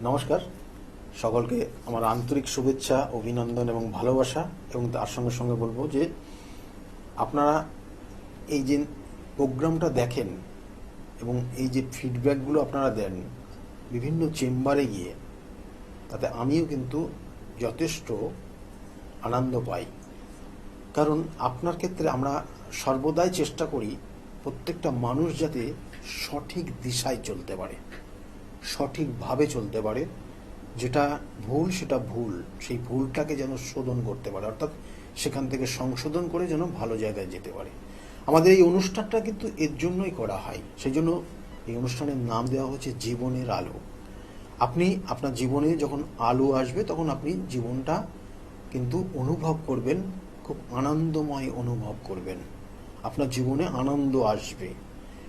নমস্কার সকলকে আমার আন্তরিক শুভেচ্ছা, অভিনন্দন এবং ভালোবাসা। এবং তার সঙ্গে সঙ্গে বলবো যে আপনারা এই যে প্রোগ্রামটা দেখেন এবং এই যে ফিডব্যাকগুলো আপনারা দেন বিভিন্ন চেম্বারে গিয়ে, তাতে আমিও কিন্তু যথেষ্ট আনন্দ পাই। কারণ আপনার ক্ষেত্রে আমরা সর্বদাই চেষ্টা করি প্রত্যেকটা মানুষ যাতে সঠিক দিশায় চলতে পারে, সঠিকভাবে চলতে পারে। যেটা ভুল সেটা ভুল, সেই ভুলটাকে যেন শোধন করতে পারে, অর্থাৎ সেখান থেকে সংশোধন করে যেন ভালো জায়গায় যেতে পারে। আমাদের এই অনুষ্ঠানটা কিন্তু এর জন্যই করা হয়। সেই জন্য এই অনুষ্ঠানের নাম দেওয়া হচ্ছে জীবনের আলো। আপনি আপনার জীবনে যখন আলো আসবে তখন আপনি জীবনটা কিন্তু অনুভব করবেন, খুব আনন্দময় অনুভব করবেন। আপনার জীবনে আনন্দ আসবে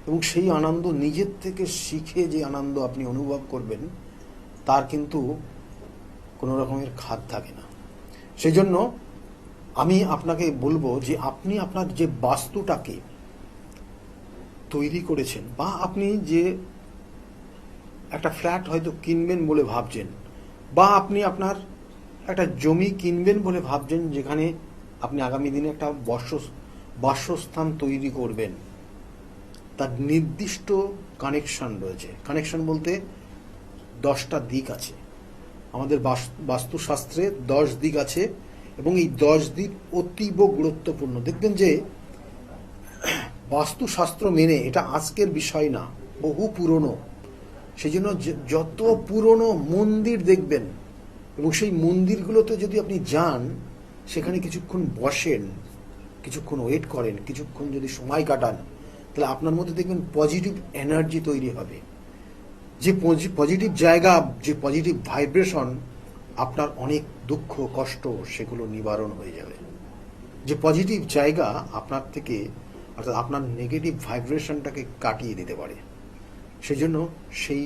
এবং সেই আনন্দ নিজের থেকে শিখে যে আনন্দ আপনি অনুভব করবেন তার কিন্তু কোনো রকমের খাদ থাকে না। সেই জন্য আমি আপনাকে বলবো যে আপনি আপনার যে বাস্তুটাকে তৈরি করেছেন, বা আপনি যে একটা ফ্ল্যাট হয়তো কিনবেন বলে ভাবছেন, বা আপনি আপনার একটা জমি কিনবেন বলে ভাবছেন যেখানে আপনি আগামী দিনে একটা বাসস্থান তৈরি করবেন, তার নির্দিষ্ট কানেকশন রয়েছে। কানেকশন বলতে 10টা দিক আছে। আমাদের বাস্তুশাস্ত্রে 10 দিক আছে এবং এই 10 দিক অতীব গুরুত্বপূর্ণ। দেখবেন যে বাস্তুশাস্ত্র মেনে, এটা আজকের বিষয় না, বহু পুরনো। সেই জন্য যত পুরনো মন্দির দেখবেন এবং সেই মন্দিরগুলোতে যদি আপনি যান, সেখানে কিছুক্ষণ বসেন, কিছুক্ষণ ওয়েট করেন, কিছুক্ষণ যদি সময় কাটান, তাহলে আপনার মধ্যে দেখবেন পজিটিভ এনার্জি তৈরি হবে। যে পজিটিভ জায়গা, যে পজিটিভ ভাইব্রেশন, আপনার অনেক দুঃখ কষ্ট সেগুলো নিবারণ হয়ে যাবে। যে পজিটিভ জায়গা আপনার থেকে, অর্থাৎ আপনার নেগেটিভ ভাইব্রেশনটাকে কাটিয়ে দিতে পারে। সেই জন্য সেই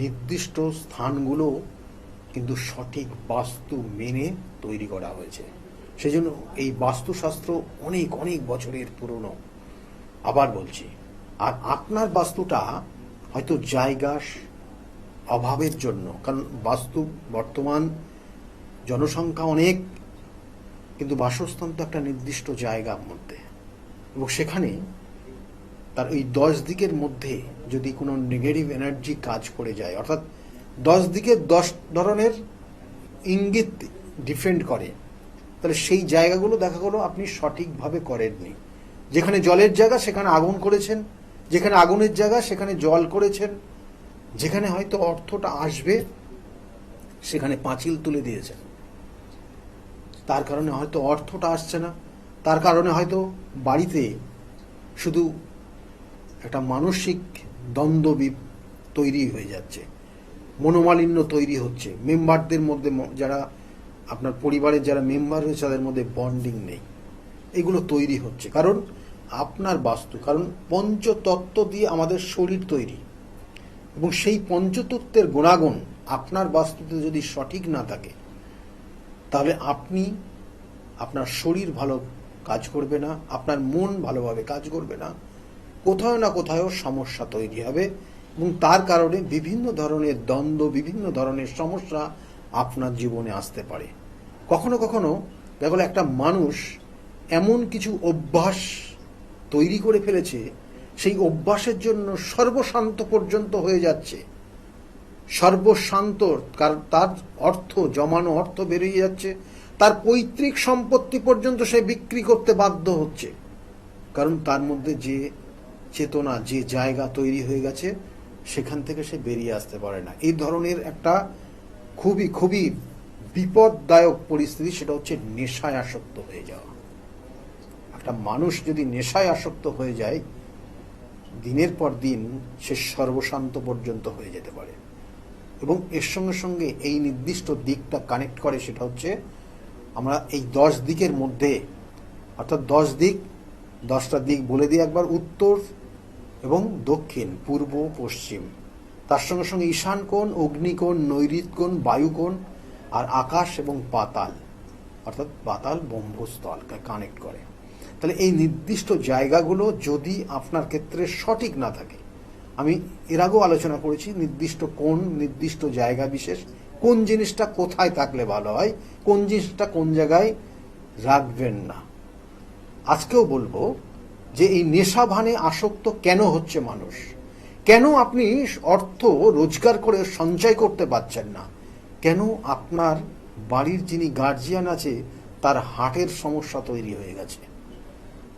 নির্দিষ্ট স্থানগুলো কিন্তু সঠিক বাস্তু মেনে তৈরি করা হয়েছে। সেই জন্য এই বাস্তুশাস্ত্র অনেক অনেক বছরের পুরনো। আবার বলছি, আর আপনার বাস্তুটা হয়তো জায়গার অভাবের জন্য, কারণ বাস্তু বর্তমান জনসংখ্যা অনেক, কিন্তু বাসস্থান তো একটা নির্দিষ্ট জায়গার মধ্যে, এবং সেখানে তার ওই 10 দিকের মধ্যে যদি কোনো নেগেটিভ এনার্জি কাজ করে যায়, অর্থাৎ 10 দিকে 10 ধরনের ইঙ্গিত ডিফেন্ড করে, তাহলে সেই জায়গাগুলো দেখা গেলো আপনি সঠিকভাবে করেননি। যেখানে জলের জায়গা সেখানে আগুন করেছেন, যেখানে আগুনের জায়গা সেখানে জল করেছেন, যেখানে হয়তো অর্থটা আসবে সেখানে পাঁচিল তুলে দিয়েছেন। তার কারণে হয়তো অর্থটা আসছে না, তার কারণে হয়তো বাড়িতে শুধু একটা মানসিক দ্বন্দ্ব তৈরি হয়ে যাচ্ছে, মনোমালিন্য তৈরি হচ্ছে, মেম্বারদের মধ্যে, যারা আপনার পরিবারের যারা মেম্বার রয়েছে তাদের মধ্যে বন্ডিং নেই। এগুলো তৈরি হচ্ছে কারণ আপনার বাস্তু, কারণ পঞ্চতত্ত্ব দিয়ে আমাদের শরীর তৈরি, এবং সেই পঞ্চতত্ত্বের গুণাগুণ আপনার বাস্তুতে যদি সঠিক না থাকে, তাহলে আপনি, আপনার শরীর ভালো কাজ করবে না, আপনার মন ভালোভাবে কাজ করবে না, কোথাও না কোথাও সমস্যা তৈরি হবে, এবং তার কারণে বিভিন্ন ধরনের দ্বন্দ্ব, বিভিন্ন ধরনের সমস্যা আপনার জীবনে আসতে পারে। কখনো কখনো দেখা গেল একটা মানুষ এমন কিছু অভ্যাস তৈরি করে ফেলেছে, সেই অভ্যাসের জন্য সর্বশান্ত পর্যন্ত হয়ে যাচ্ছে। সর্বশান্ত, কারণ তার অর্থ, জমানো অর্থ বেরিয়ে যাচ্ছে, তার পৈতৃক সম্পত্তি পর্যন্ত সে বিক্রি করতে বাধ্য হচ্ছে, কারণ তার মধ্যে যে চেতনা, যে জায়গা তৈরি হয়ে গেছে, সেখান থেকে সে বেরিয়ে আসতে পারে না। এই ধরনের একটা খুবই খুবই বিপদদায়ক পরিস্থিতি, সেটা হচ্ছে নেশায় আসক্ত হয়ে যাওয়া। একটা মানুষ যদি নেশায় আসক্ত হয়ে যায়, দিনের পর দিন সে সর্বশান্ত পর্যন্ত হয়ে যেতে পারে। এবং এর সঙ্গে সঙ্গে এই নির্দিষ্ট দিকটা কানেক্ট করে, সেটা হচ্ছে আমরা এই 10 দিকের মধ্যে, অর্থাৎ 10 দিক, 10টা দিক বলে দিই একবার: উত্তর এবং দক্ষিণ, পূর্ব পশ্চিম, তার সঙ্গে সঙ্গে ঈশান কোণ, অগ্নিকোণ, নৈঋত কোণ, বায়ুকোণ, আর আকাশ এবং পাতাল, অর্থাৎ পাতাল ব্রহ্মস্থলকে কানেক্ট করে। তাহলে এই নির্দিষ্ট জায়গাগুলো যদি আপনার ক্ষেত্রে সঠিক না থাকে, আমি এর আগেও আলোচনা করেছি নির্দিষ্ট কোন নির্দিষ্ট জায়গা বিশেষ কোন জিনিসটা কোথায় থাকলে ভালো হয়, কোন জিনিসটা কোন জায়গায় রাখবেন না। আজকেও বলবো যে এই নেশা ভানে আসক্ত কেন হচ্ছে মানুষ, কেন আপনি অর্থ রোজগার করে সঞ্চয় করতে পারছেন না, কেন আপনার বাড়ির যিনি গার্জিয়ান আছে তার হার্টের সমস্যা তৈরি হয়ে গেছে।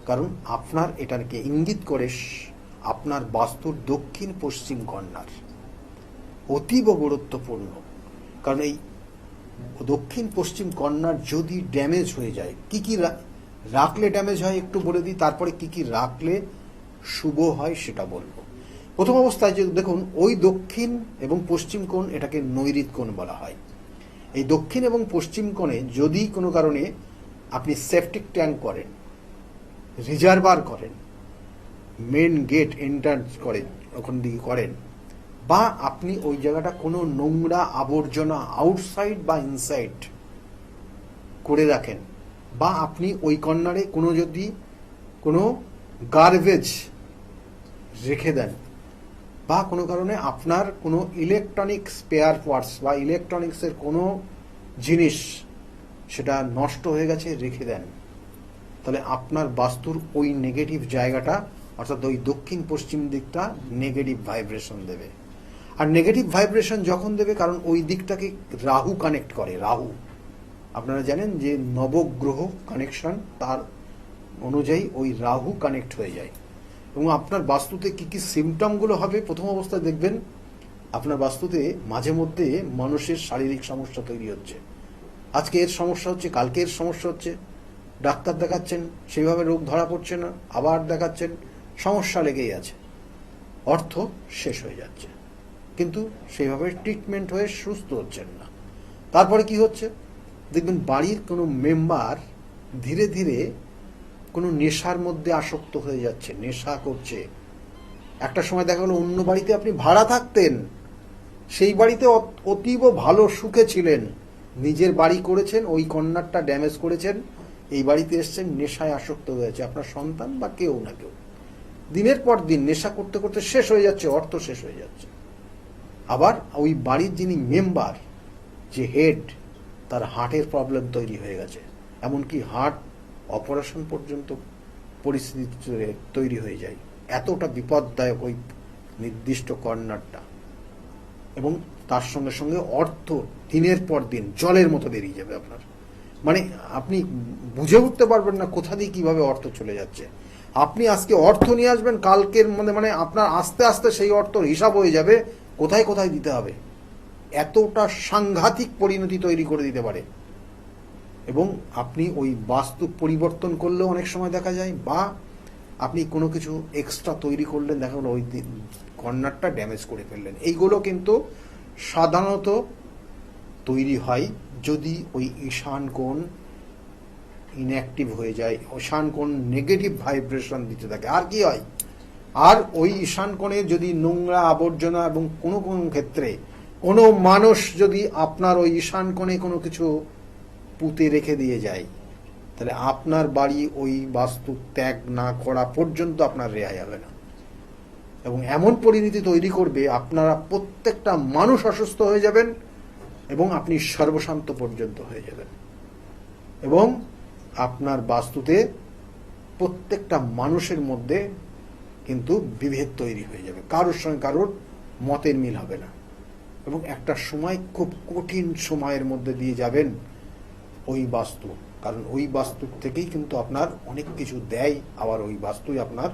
কারণ আপনার এটাকে ইঙ্গিত করে আপনার বাস্তুর দক্ষিণ পশ্চিম কর্নার অতীব গুরুত্বপূর্ণ। কারণ এই দক্ষিণ পশ্চিম কর্নার যদি ড্যামেজ হয়ে যায়, কি কি রাখলে ড্যামেজ হয় একটু বলে দিই, তারপরে কি কি রাখলে শুভ হয় সেটা বলবো। প্রথম অবস্থায় যে দেখুন, ওই দক্ষিণ এবং পশ্চিম কোণ, এটাকে নৈঋত কোণ বলা হয়। এই দক্ষিণ এবং পশ্চিম কোণে যদি কোনো কারণে আপনি সেপটিক ট্যাঙ্ক করেন, রিজার্ভার করেন, মেন গেট এন্ট্রান্স করেন, ওখান দিকে করেন, বা আপনি ওই জায়গাটা কোনো নোংরা আবর্জনা আউটসাইড বা ইনসাইড করে রাখেন, বা আপনি ওই কর্নারে কোনো যদি কোনো গার্বেজ রেখে দেন, বা কোনো কারণে আপনার কোনো ইলেকট্রনিক স্পেয়ার পার্টস বা ইলেকট্রনিক্সের কোনো জিনিস সেটা নষ্ট হয়ে গেছে রেখে দেন, তাহলে আপনার বাস্তুর ওই নেগেটিভ জায়গাটা অর্থাৎ ওই দক্ষিণ পশ্চিম দিকটা নেগেটিভ ভাইব্রেশন দেবে। আর নেগেটিভ ভাইব্রেশন যখন দেবে, কারণ ওই দিকটাকে রাহু কানেক্ট করে। রাহু আপনারা জানেন যে নবগ্রহ কানেকশন, তার অনুযায়ী ওই রাহু কানেক্ট হয়ে যায়। এবং আপনার বাস্তুতে কি কি সিমটমগুলো হবে, প্রথম অবস্থায় দেখবেন আপনার বাস্তুতে মাঝে মধ্যে মানুষের শারীরিক সমস্যা তৈরি হচ্ছে। আজকে এর সমস্যা হচ্ছে, কালকে এর সমস্যা হচ্ছে, ডাক্তার দেখাচ্ছেন সেইভাবে রোগ ধরা পড়ছে না, আবার দেখাচ্ছেন সমস্যা লেগেই আছে, অর্থ শেষ হয়ে যাচ্ছে, কিন্তু সেইভাবে ট্রিটমেন্ট হয়ে সুস্থ হচ্ছেন না। তারপরে কি হচ্ছে দেখবেন, বাড়ির কোনো মেম্বার ধীরে ধীরে কোনো নেশার মধ্যে আসক্ত হয়ে যাচ্ছে, নেশা করছে। একটা সময় দেখা গেলো অন্য বাড়িতে আপনি ভাড়া থাকতেন, সেই বাড়িতে অতীব ভালো সুখে ছিলেন, নিজের বাড়ি করেছেন, ওই কর্নারটা ড্যামেজ করেছেন, এই বাড়িতে এসছেন, নেশায় আসক্ত হয়েছে আপনার সন্তান বা কেউ না কেউ। দিনের পর দিন নেশা করতে করতে শেষ হয়ে যাচ্ছে, অর্থ শেষ হয়ে যাচ্ছে। আবার ওই বাড়ির যিনি মেম্বার, যে হেড, তার হার্টের প্রবলেম তৈরি হয়ে গেছে, এমনকি হার্ট অপারেশন পর্যন্ত পরিস্থিতি তৈরি হয়ে যায়। এতটা বিপদদায়ক ওই নির্দিষ্ট কর্নারটা। এবং তার সঙ্গে সঙ্গে অর্থ দিনের পর দিন জলের মতো বেরিয়ে যাবে আপনার, মানে আপনি বুঝে উঠতে পারবেন না কোথা দিয়ে কিভাবে অর্থ চলে যাচ্ছে। আপনি আজকে অর্থ নিয়ে আসবেন, কালকের মানে আপনার আস্তে আস্তে সেই অর্থর হিসাব হয়ে যাবে কোথায় কোথায় দিতে হবে। এতটা সাংঘাতিক পরিণতি তৈরি করে দিতে পারে। এবং আপনি ওই বাস্তু পরিবর্তন করলেও অনেক সময় দেখা যায়, বা আপনি কোনো কিছু এক্সট্রা তৈরি করলেন, দেখা গেলো ওই কর্নারটা ড্যামেজ করে ফেললেন। এইগুলো কিন্তু সাধারণত তৈরি হয় যদি ওই ঈশান কোণ ইনঅ্যাক্টিভ হয়ে যায়, ঈশান কোণ নেগেটিভ ভাইব্রেশন দিতে থাকে। আর কি হয়, আর ওই ঈশান কোণে যদি নোংরা আবর্জনা এবং কোনো কোনো ক্ষেত্রে কোনো মানুষ যদি আপনার ওই ঈশান কোণে কোনো কিছু পুঁতে রেখে দিয়ে যায়, তাহলে আপনার বাড়ি ওই বাস্তু ত্যাগ না করা পর্যন্ত আপনার রেহাই হবে না। এবং এমন পরিণতি তৈরি করবে, আপনারা প্রত্যেকটা মানুষ অসুস্থ হয়ে যাবেন এবং আপনি সর্বশান্ত পর্যন্ত হয়ে যাবেন। এবং আপনার বাস্তুতে প্রত্যেকটা মানুষের মধ্যে কিন্তু বিভেদ তৈরি হয়ে যাবে, কারোর সঙ্গে কারোর মতের মিল হবে না। এবং একটা সময় খুব কঠিন সময়ের মধ্যে দিয়ে যাবেন ওই বাস্তু, কারণ ওই বাস্তু থেকেই কিন্তু আপনার অনেক কিছু দেয়, আবার ওই বাস্তুই আপনার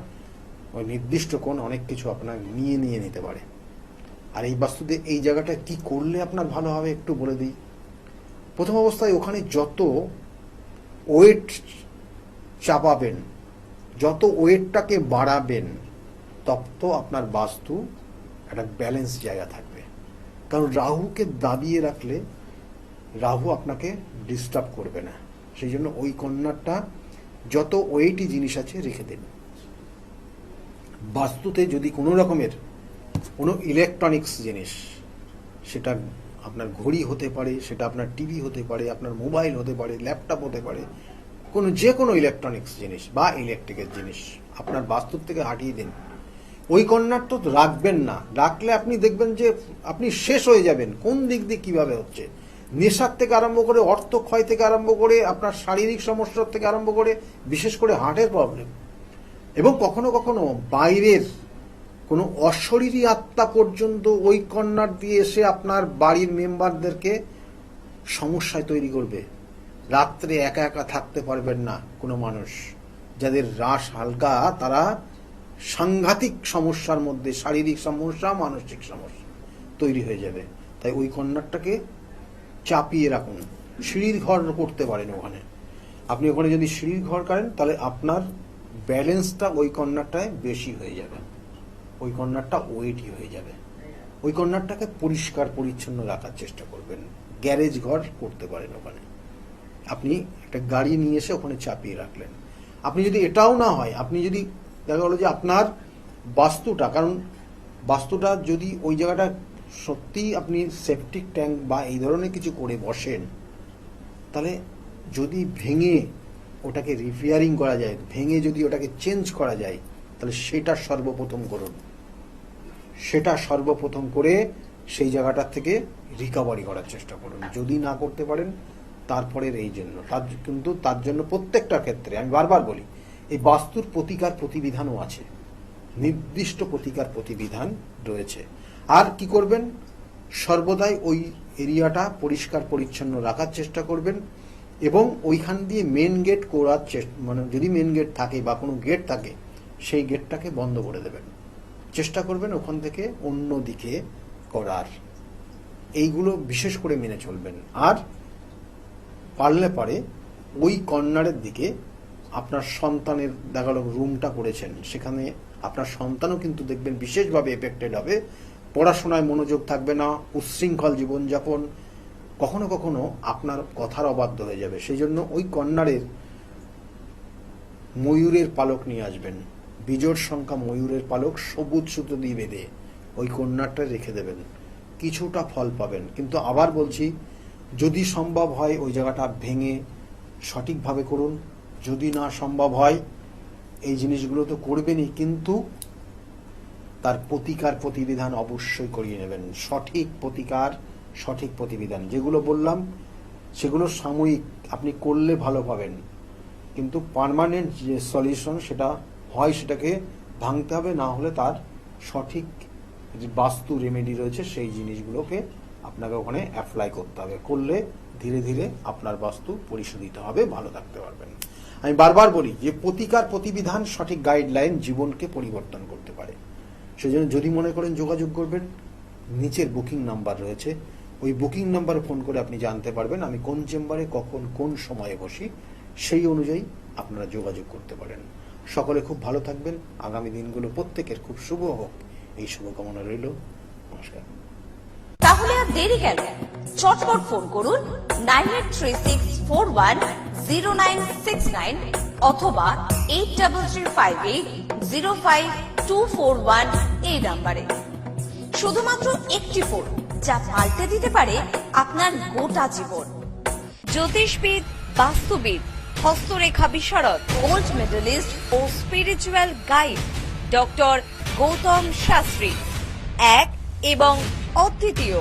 ওই নির্দিষ্ট কোণ অনেক কিছু আপনার নিয়ে নিতে পারে। আর এই বাস্তুতে এই জায়গাটা কি করলে আপনার ভালো হবে একটু বলে দিই। প্রথম অবস্থায় ওখানে যত ওয়েট চাপাবেন, যত ওয়েটটাকে বাড়াবেন, তত আপনার বাস্তু একটা ব্যালেন্স জায়গা থাকবে। কারণ রাহুকে দাবিয়ে রাখলে রাহু আপনাকে ডিস্টার্ব করবে না, সেই জন্য ওই কর্নারটা যত ওয়েটই জিনিস আছে রেখে দিন। বাস্তুতে যদি কোনো রকমের কোনো ইলেকট্রনিক্স জিনিস, সেটা আপনার ঘড়ি হতে পারে, সেটা আপনার টিভি হতে পারে, আপনার মোবাইল হতে পারে, ল্যাপটপ হতে পারে, কোনো যে কোনো ইলেকট্রনিক্স জিনিস বা ইলেকট্রিকের জিনিস আপনার বাস্তুর থেকে হাটিয়ে দিন। ওই কর্নার তো রাখবেন না, রাখলে আপনি দেখবেন যে আপনি শেষ হয়ে যাবেন। কোন দিক দিয়ে কিভাবে হচ্ছে, নেশার থেকে আরম্ভ করে, অর্থ ক্ষয় থেকে আরম্ভ করে, আপনার শারীরিক সমস্যার থেকে আরম্ভ করে, বিশেষ করে হার্টের প্রবলেম, এবং কখনো কখনো বাইরের কোনো অশরীরী আত্মা পর্যন্ত ওই কর্নার দিয়ে এসে আপনার বাড়ির মেম্বারদেরকে সমস্যায় তৈরি করবে। রাত্রে একা একা থাকতে পারবেন না কোনো মানুষ, যাদের রাশ হালকা তারা সাংঘাতিক সমস্যার মধ্যে, শারীরিক সমস্যা, মানসিক সমস্যা তৈরি হয়ে যাবে। তাই ওই কর্নারটাকে চাপিয়ে রাখুন। সিঁড়ির ঘর করতে পারেন ওখানে, আপনি ওখানে যদি সিঁড়ির ঘর করেন তাহলে আপনার ব্যালেন্সটা ওই কর্নারটায় বেশি হয়ে যাবে, ওই কর্নারটা ওয়েটই হয়ে যাবে। ওই কর্নারটাকে পরিষ্কার পরিচ্ছন্ন রাখার চেষ্টা করবেন। গ্যারেজ ঘর করতে পারেন ওখানে, আপনি একটা গাড়ি নিয়ে এসে ওখানে চাপিয়ে রাখলেন। আপনি যদি এটাও না হয়, আপনি যদি দেখা গেলো যে আপনার বাস্তুটা, কারণ বাস্তুটা যদি ওই জায়গাটা সত্যি আপনি সেপটিক ট্যাঙ্ক বা এই ধরনের কিছু করে বসেন, তাহলে যদি ভেঙে ওটাকে রিপেয়ারিং করা যায়, ভেঙে যদি ওটাকে চেঞ্জ করা যায়, তাহলে সেটা সর্বপ্রথম করুন। সেটা সর্বপ্রথম করে সেই জায়গাটার থেকে রিকভারি করার চেষ্টা করুন। যদি না করতে পারেন তারপরের এই জন্য, কিন্তু তার জন্য প্রত্যেকটা ক্ষেত্রে আমি বারবার বলি, এই বাস্তুর প্রতিকার প্রতিবিধানও আছে, নির্দিষ্ট প্রতিকার প্রতিবিধান রয়েছে। আর কি করবেন, সর্বদাই ওই এরিয়াটা পরিষ্কার পরিচ্ছন্ন রাখার চেষ্টা করবেন, এবং ওইখান দিয়ে মেন গেট করার চেষ্টা, মানে যদি মেন গেট থাকে বা কোনো গেট থাকে সেই গেটটাকে বন্ধ করে দেবেন, চেষ্টা করবেন ওখান থেকে অন্য দিকে করার। এইগুলো বিশেষ করে মেনে চলবেন। আর পারলে পারে ওই কর্নারের দিকে আপনার সন্তানের দেখা গেল রুমটা করেছেন, সেখানে আপনার সন্তানও কিন্তু দেখবেন বিশেষভাবে এফেক্টেড হবে। পড়াশোনায় মনোযোগ থাকবে না, উচ্ছৃঙ্খল জীবনযাপন, কখনো কখনো আপনার কথার অবাধ্য হয়ে যাবে। সেই জন্য ওই কর্নারের ময়ূরের পালক নিয়ে আসবেন, বিজোড় সংখ্যা ময়ূরের পালক সবুজ সুতো দিয়ে বেঁধে ওই কর্নারটা রেখে দেবেন, কিছুটা ফল পাবেন। কিন্তু আবার বলছি, যদি সম্ভব হয় ওই জায়গাটা ভেঙে সঠিকভাবে করুন, যদি না সম্ভব হয় এই জিনিসগুলো তো করবেনই, কিন্তু তার প্রতিকার প্রতিবিধান অবশ্যই করিয়ে নেবেন। সঠিক প্রতিকার, সঠিক প্রতিবিধান যেগুলো বললাম সেগুলো সাময়িক আপনি করলে ভালো পাবেন, কিন্তু পার্মানেন্ট যে সলিউশন সেটা হয় সেটাকে ভাঙতে হবে, না হলে তার সঠিক যে বাস্তু রেমেডি রয়েছে সেই জিনিসগুলোকে আপনাকে ওখানে অ্যাপ্লাই করতে হবে। করলে ধীরে ধীরে আপনার বাস্তু পরিশোধিত হবে, ভালো থাকতে পারবেন। আমি বারবার বলি যে প্রতিকার প্রতিবিধান, সঠিক গাইডলাইন জীবনকে পরিবর্তন করতে পারে। সেজন্য যদি মনে করেন যোগাযোগ করবেন, নিচের বুকিং নাম্বার রয়েছে, ওই বুকিং নাম্বারে ফোন করে আপনি জানতে পারবেন আমি কোন চেম্বারে কখন কোন সময়ে বসি, সেই অনুযায়ী আপনারা যোগাযোগ করতে পারেন। সকলে খুব ভালো থাকবেন, আগামী দিনগুলো প্রত্যেকের খুব শুভ হোক, এই শুভকামনা রইল। নমস্কার। তাহলে আর দেরি কেন, চটপট ফোন করুন 9836410969 অথবা 8335805241 এই নাম্বারে। শুধুমাত্র একটি ফোন, যা পাল্টে দিতে পারে আপনার গোটা জীবন। জ্যোতিষবিদ, বাস্তুবিদ, হস্তরেখা বিশারদ, গোল্ড মেডেলিস্ট ও spiritual guide doctor Gautam Shastri, এক এবং অদ্বিতীয়।